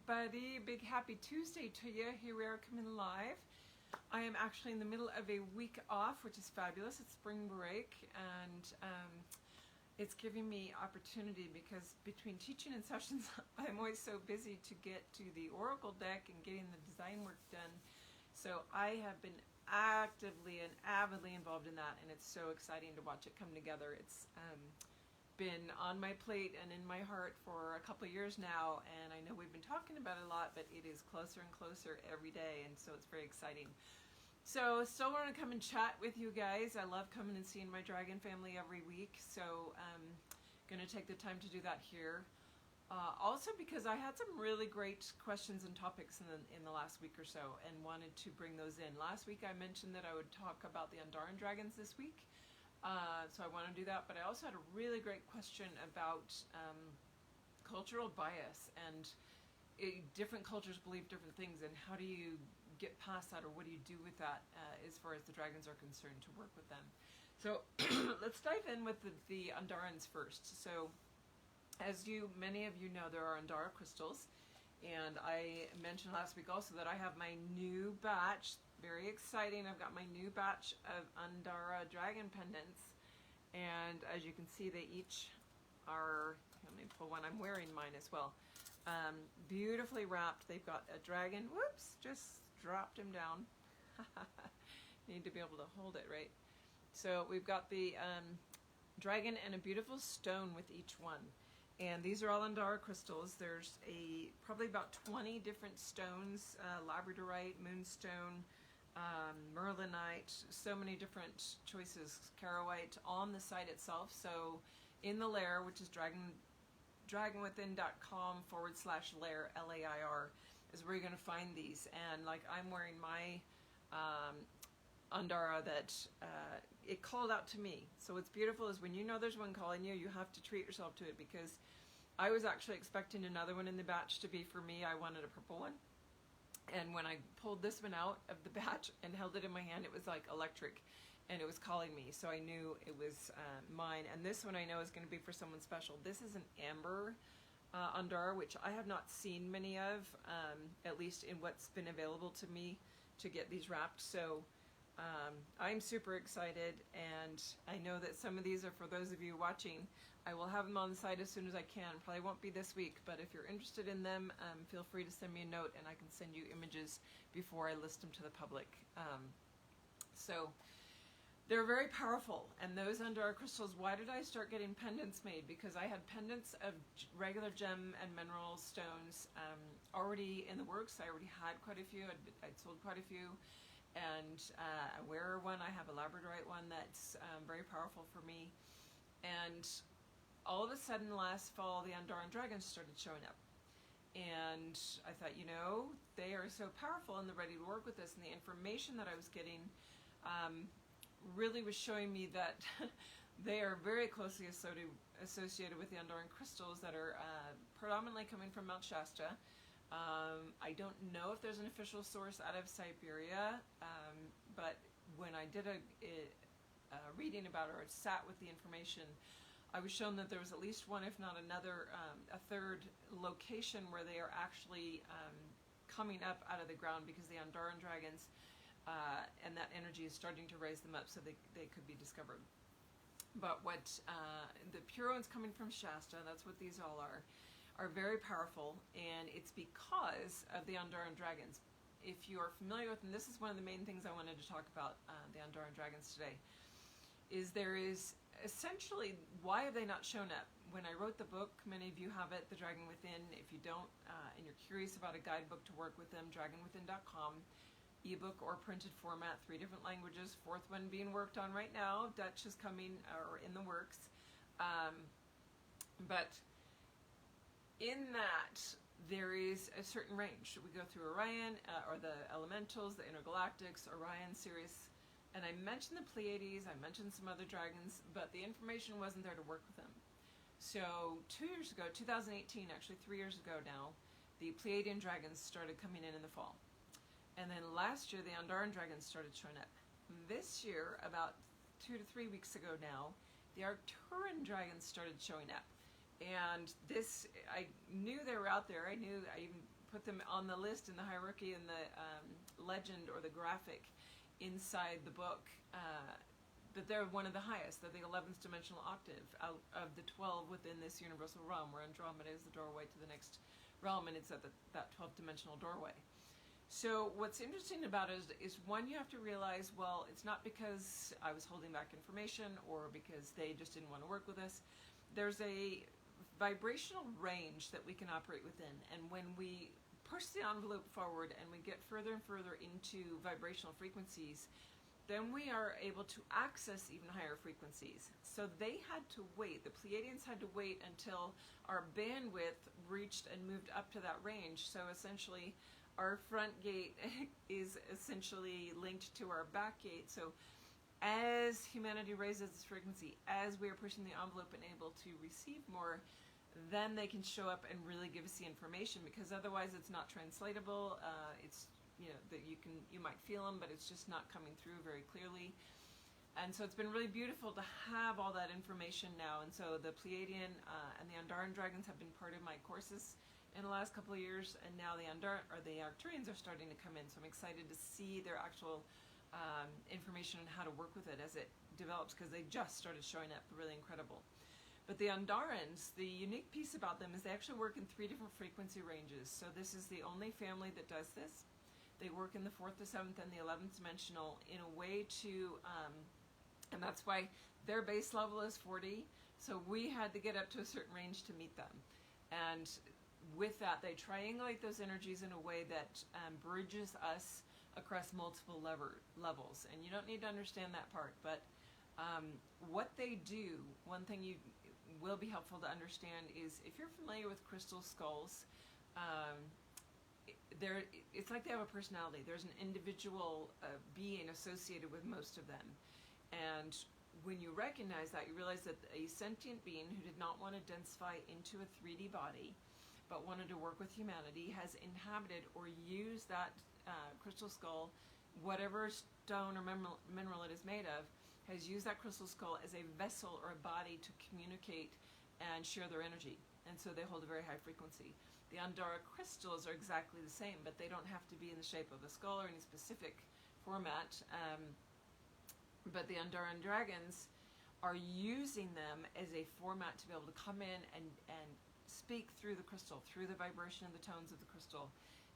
everybody. Big happy Tuesday to you. Here we are coming live. I am actually in the middle of a week off, which is fabulous. It's spring break, and it's giving me opportunity because between teaching and sessions, I'm always so busy to get to the Oracle deck and getting the design work done. So I have been actively and avidly involved in that, and it's so exciting to watch it come together. It's been on my plate and in my heart for a couple of years now, and I know we've been talking about it a lot, but it is closer and closer every day, and so it's very exciting. So still want to come and chat with you guys. I love coming and seeing my dragon family every week, so I'm going to take the time to do that here. Also because I had some really great questions and topics in the last week or so and wanted to bring those in. Last week I mentioned that I would talk about the AndaRan Dragons this week. So I want to do that, but I also had a really great question about cultural bias and different cultures believe different things, and how do you get past that, or what do you do with that as far as the dragons are concerned to work with them. So let's dive in with the AndaRans first. So as many of you know, there are AndaRa crystals, and I mentioned last week also that I have my new batch. Very exciting. I've got my new batch of AndaRa dragon pendants, and as you can see, they each are, let me pull one, I'm wearing mine as well, beautifully wrapped. They've got a dragon, whoops, just dropped him down. Need to be able to hold it right. So we've got the dragon and a beautiful stone with each one, and these are all AndaRa crystals. There's probably about 20 different stones, labradorite, moonstone, merlinite, so many different choices, caroite on the site itself. So in the lair, which is dragonwithin.com/lair, LAIR, is where you're going to find these. And like, I'm wearing my AndaRa that it called out to me. So what's beautiful is when you know there's one calling you, you have to treat yourself to it, because I was actually expecting another one in the batch to be for me. I wanted a purple one. And when I pulled this one out of the batch and held it in my hand, it was like electric, and it was calling me. So I knew it was mine. And this one I know is going to be for someone special. This is an amber AndaRa, which I have not seen many of, at least in what's been available to me to get these wrapped. So I'm super excited, and I know that some of these are for those of you watching. I will have them on the site as soon as I can. Probably won't be this week, but if you're interested in them, feel free to send me a note, and I can send you images before I list them to the public. So they're very powerful, and those AndaRa crystals, why did I start getting pendants made? Because I had pendants of regular gem and mineral stones already in the works. I already had quite a few. I'd sold quite a few. And I wear one. I have a labradorite one that's very powerful for me. And all of a sudden last fall, the AndaRan Dragons started showing up. And I thought, you know, they are so powerful and they're ready to work with us. And the information that I was getting really was showing me that they are very closely associated with the AndaRan crystals that are predominantly coming from Mount Shasta. I don't know if there's an official source out of Siberia, but when I did a reading about it, or sat with the information, I was shown that there was at least one, if not another, a third location where they are actually coming up out of the ground, because the AndaRan Dragons and that energy is starting to raise them up so they could be discovered. But what the pure ones coming from Shasta, that's what these all are very powerful, and it's because of the AndaRan Dragons. If you are familiar with them, this is one of the main things I wanted to talk about the AndaRan Dragons today, is there is essentially, why have they not shown up? When I wrote the book, many of you have it, The Dragon Within. If you don't, and you're curious about a guidebook to work with them, dragonwithin.com, ebook or printed format, 3 different languages, 4th one being worked on right now. Dutch is coming, or in the works. But in that, there is a certain range. We go through Orion, or the Elementals, the Intergalactics, Orion, Sirius, and I mentioned the Pleiades, I mentioned some other dragons, but the information wasn't there to work with them. So 2 years ago, 2018, actually 3 years ago now, the Pleiadian dragons started coming in the fall. And then last year, the AndaRan Dragons started showing up. This year, about 2 to 3 weeks ago now, the Arcturan Dragons started showing up. And this, I knew they were out there. I knew, I even put them on the list in the hierarchy in the legend or the graphic inside the book, that they're one of the highest. They're the 11th dimensional octave out of the 12 within this universal realm, where Andromeda is the doorway to the next realm, and it's at that 12th dimensional doorway. So what's interesting about it is one, you have to realize, well, it's not because I was holding back information or because they just didn't want to work with us. There's a vibrational range that we can operate within, and when we push the envelope forward and we get further and further into vibrational frequencies, then we are able to access even higher frequencies. So they had to wait, the Pleiadians had to wait until our bandwidth reached and moved up to that range. So essentially our front gate is essentially linked to our back gate. So as humanity raises its frequency, as we are pushing the envelope and able to receive more, then they can show up and really give us the information, because otherwise it's not translatable. It's, you know, that you might feel them, but it's just not coming through very clearly. And so it's been really beautiful to have all that information now. And so the Pleiadian and the AndaRan Dragons have been part of my courses in the last couple of years, and now the Arcturians are starting to come in. So I'm excited to see their actual information on how to work with it as it develops, because they just started showing up. Really incredible. But the AndaRans, the unique piece about them is they actually work in 3 different frequency ranges. So this is the only family that does this. They work in the 4th, the 7th, and the 11th dimensional in a way to, and that's why their base level is 40. So we had to get up to a certain range to meet them. And with that, they triangulate those energies in a way that bridges us across multiple levels. And you don't need to understand that part, but what they do, one thing you will be helpful to understand is, if you're familiar with crystal skulls, it's like they have a personality. There's an individual being associated with most of them. And when you recognize that, you realize that a sentient being who did not want to densify into a 3D body, but wanted to work with humanity, has inhabited or used that crystal skull, whatever stone or mineral it is made of, has used that crystal skull as a vessel or a body to communicate and share their energy. And so they hold a very high frequency. The AndaRa crystals are exactly the same, but they don't have to be in the shape of a skull or any specific format. But the AndaRan Dragons are using them as a format to be able to come in and speak through the crystal, through the vibration and the tones of the crystal.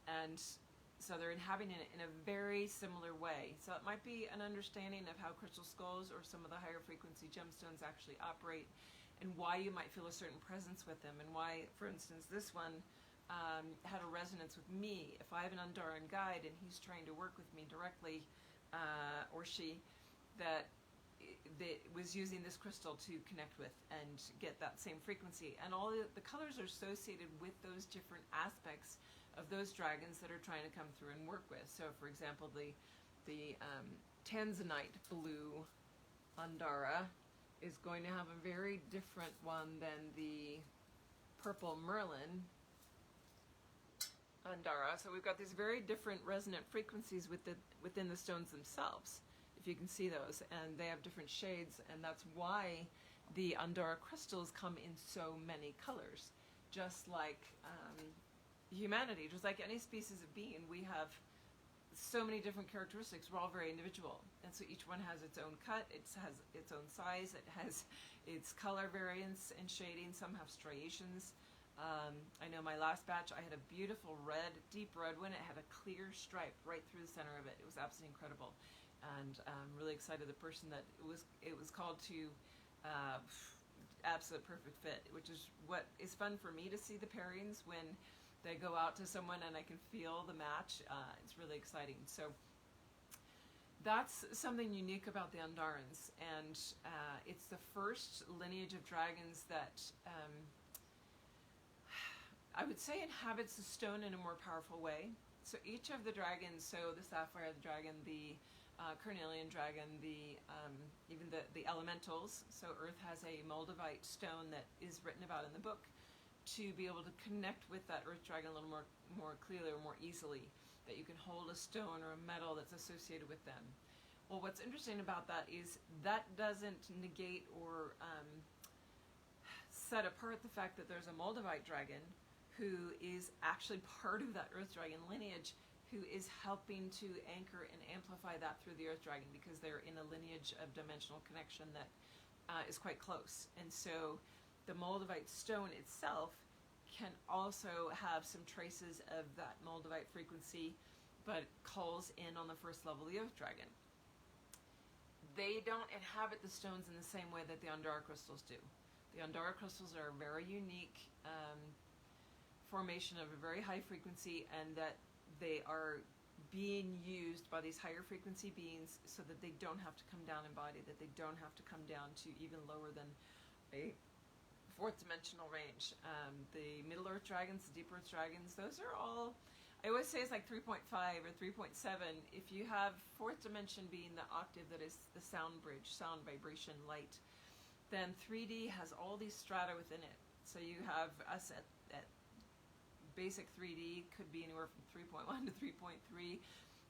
And so they're inhabiting it in a very similar way. So it might be an understanding of how crystal skulls or some of the higher frequency gemstones actually operate, and why you might feel a certain presence with them, and why, for instance, this one had a resonance with me. If I have an AndaRan guide and he's trying to work with me directly, or she, that was using this crystal to connect with and get that same frequency. And all the colors are associated with those different aspects of those dragons that are trying to come through and work with. So, for example, the Tanzanite blue AndaRa is going to have a very different one than the purple Merlin AndaRa. So we've got these very different resonant frequencies within the stones themselves, if you can see those, and they have different shades, and that's why the AndaRa crystals come in so many colors. Just like humanity, just like any species of being, we have so many different characteristics. We're all very individual, and so each one has its own cut, it has its own size, it has its color variance and shading. Some have striations. I know my last batch, I had a beautiful red, deep red one. It had a clear stripe right through the center of it. It was absolutely incredible, and I'm really excited. The person that it was called to absolute perfect fit, which is what is fun for me to see the pairings when they go out to someone and I can feel the match. It's really exciting. So that's something unique about the AndaRans, and it's the first lineage of dragons that I would say inhabits the stone in a more powerful way. So each of the dragons, so the Sapphire Dragon, the Carnelian Dragon, even the elementals. So Earth has a Moldavite stone that is written about in the book to be able to connect with that Earth Dragon a little more clearly or more easily, that you can hold a stone or a metal that's associated with them. Well, what's interesting about that is that doesn't negate or set apart the fact that there's a Moldavite dragon who is actually part of that Earth Dragon lineage, who is helping to anchor and amplify that through the Earth Dragon, because they're in a lineage of dimensional connection that is quite close. And so the Moldavite stone itself can also have some traces of that Moldavite frequency, but calls in on the first level of the Earth Dragon. They don't inhabit the stones in the same way that the AndaRa crystals do. The AndaRa crystals are a very unique formation of a very high frequency, and that they are being used by these higher frequency beings so that they don't have to come down in body, that they don't have to come down to even lower than a fourth dimensional range. The Middle Earth Dragons, the Deep Earth Dragons, those are all, I always say it's like 3.5 or 3.7. If you have fourth dimension being the octave that is the sound bridge, sound, vibration, light, then 3D has all these strata within it. So you have us at basic 3D, could be anywhere from 3.1 to 3.3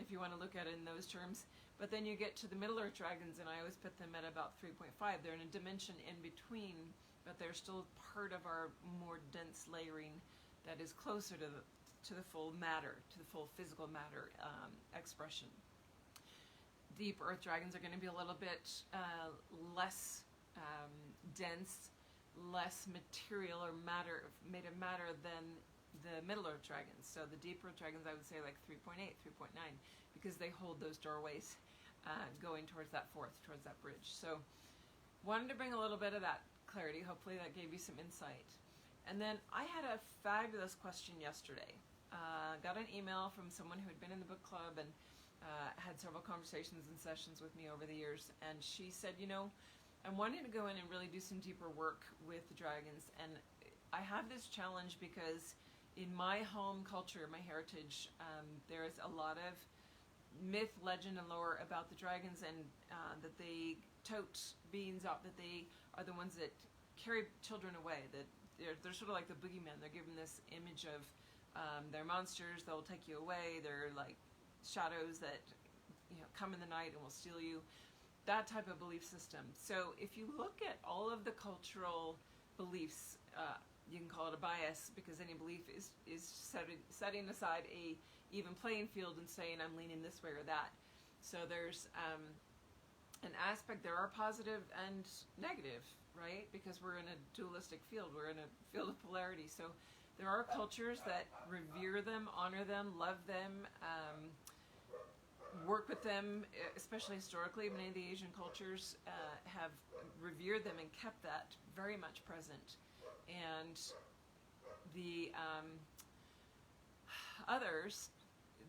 if you want to look at it in those terms. But then you get to the Middle Earth Dragons, and I always put them at about 3.5. They're in a dimension in between, but they're still part of our more dense layering that is closer to the full matter, to the full physical matter expression. Deep Earth Dragons are going to be a little bit less dense, less material or matter, made of matter than the Middle Earth Dragons. So the Deep Earth Dragons, I would say like 3.8, 3.9, because they hold those doorways going towards that fourth, towards that bridge. So wanted to bring a little bit of that clarity. Hopefully that gave you some insight. And then I had a fabulous question yesterday. Got an email from someone who had been in the book club and had several conversations and sessions with me over the years. And she said, you know, I'm wanting to go in and really do some deeper work with the dragons. And I have this challenge because in my home culture, my heritage, there is a lot of myth, legend, and lore about the dragons, and that they tote beings out, that they are the ones that carry children away, that they're sort of like the boogeyman. They're given this image of they're monsters, they'll take you away, they're like shadows that, you know, come in the night and will steal you, that type of belief system. So if you look at all of the cultural beliefs, you can call it a bias, because any belief is setting aside a even playing field and saying I'm leaning this way or that. So there's an aspect, there are positive and negative, right? Because we're in a dualistic field, we're in a field of polarity. So there are cultures that revere them, honor them, love them, work with them, especially historically. Many of the Asian cultures have revered them and kept that very much present. And the others,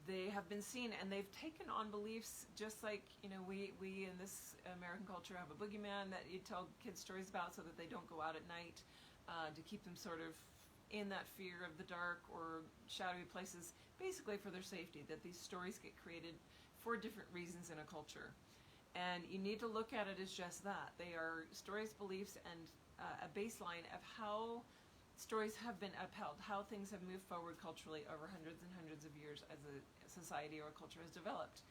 they have been seen, and they've taken on beliefs just like, you know, we in this American culture have a boogeyman that you tell kids stories about so that they don't go out at night, to keep them sort of in that fear of the dark or shadowy places, basically for their safety, that these stories get created for different reasons in a culture. And you need to look at it as just that. They are stories, beliefs, and a baseline of how stories have been upheld, how things have moved forward culturally over hundreds and hundreds of years as a society or a culture has developed.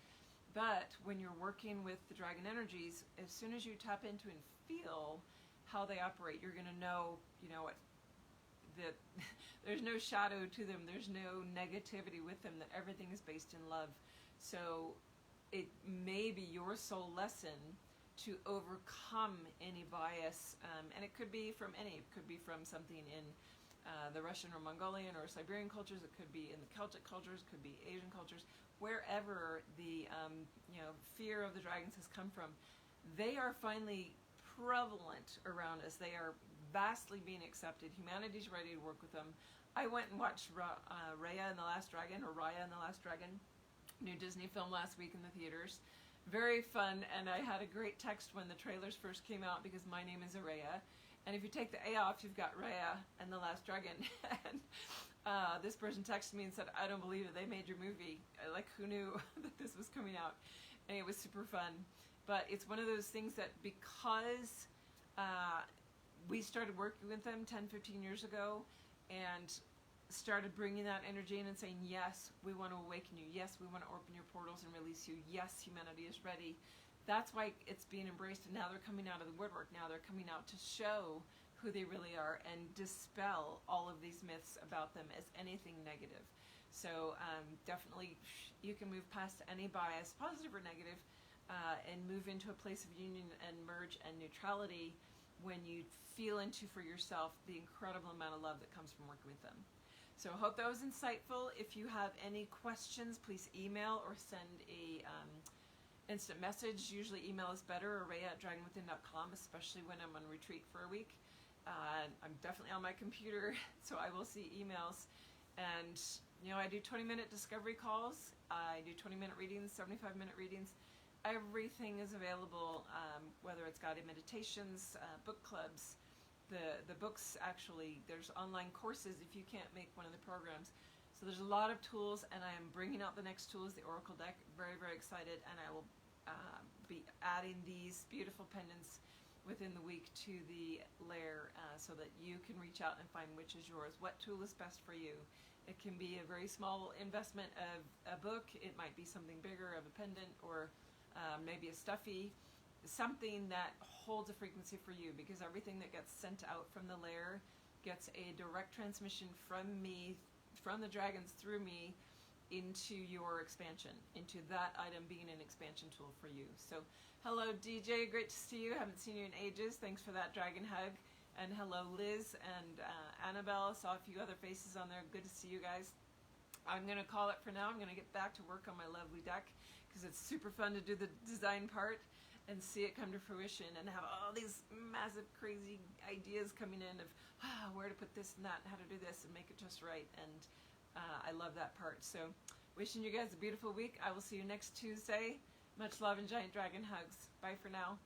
But when you're working with the dragon energies, as soon as you tap into and feel how they operate, you're going to know, you know, that there's no shadow to them, there's no negativity with them, that everything is based in love. So it may be your soul lesson to overcome any bias, and it could be from any, it could be from something in the Russian or Mongolian or Siberian cultures, it could be in the Celtic cultures, it could be Asian cultures, wherever the you know, fear of the dragons has come from. They are finally prevalent around us. They are vastly being accepted. Humanity's ready to work with them. I went and watched Raya and the Last Dragon, or Raya and the Last Dragon, new Disney film last week in the theaters. Very fun, and I had a great text when the trailers first came out, because my name is Araya, and if you take the A off, you've got Raya and the Last Dragon. And this person texted me and said, I don't believe it, they made your movie. Like, who knew that this was coming out? And it was super fun. But it's one of those things that, because we started working with them 10, 15 years ago, and started bringing that energy in and saying, yes, we want to awaken you, yes, we want to open your portals and release you, yes, humanity is ready. That's why it's being embraced, and now they're coming out of the woodwork. Now they're coming out to show who they really are and dispel all of these myths about them as anything negative. So definitely you can move past any bias, positive or negative, and move into a place of union and merge and neutrality when you feel into for yourself the incredible amount of love that comes from working with them. So I hope that was insightful. If you have any questions, please email or send a instant message. Usually email is better, or ray@dragonwithin.com, especially when I'm on retreat for a week. I'm definitely on my computer, so I will see emails. And, you know, I do 20-minute discovery calls. I do 20-minute readings, 75-minute readings. Everything is available, whether it's guided meditations, book clubs, the books, actually. There's online courses if you can't make one of the programs. So there's a lot of tools, and I am bringing out the next tools, the Oracle deck. Very, very excited, and I will be adding these beautiful pendants within the week to the layer, so that you can reach out and find which is yours. What tool is best for you? It can be a very small investment of a book. It might be something bigger of a pendant, or maybe a stuffy, something that holds a frequency for you, because everything that gets sent out from the layer gets a direct transmission from me, from the dragons through me, into your expansion, into that item being an expansion tool for you. So hello DJ, great to see you. Haven't seen you in ages. Thanks for that dragon hug. And hello Liz and Annabelle. Saw a few other faces on there. Good to see you guys. I'm gonna call it for now. I'm gonna get back to work on my lovely deck, because it's super fun to do the design part and see it come to fruition and have all these massive crazy ideas coming in of where to put this and that, and how to do this and make it just right. And I love that part. So wishing you guys a beautiful week. I will see you next Tuesday. Much love and giant dragon hugs. Bye for now.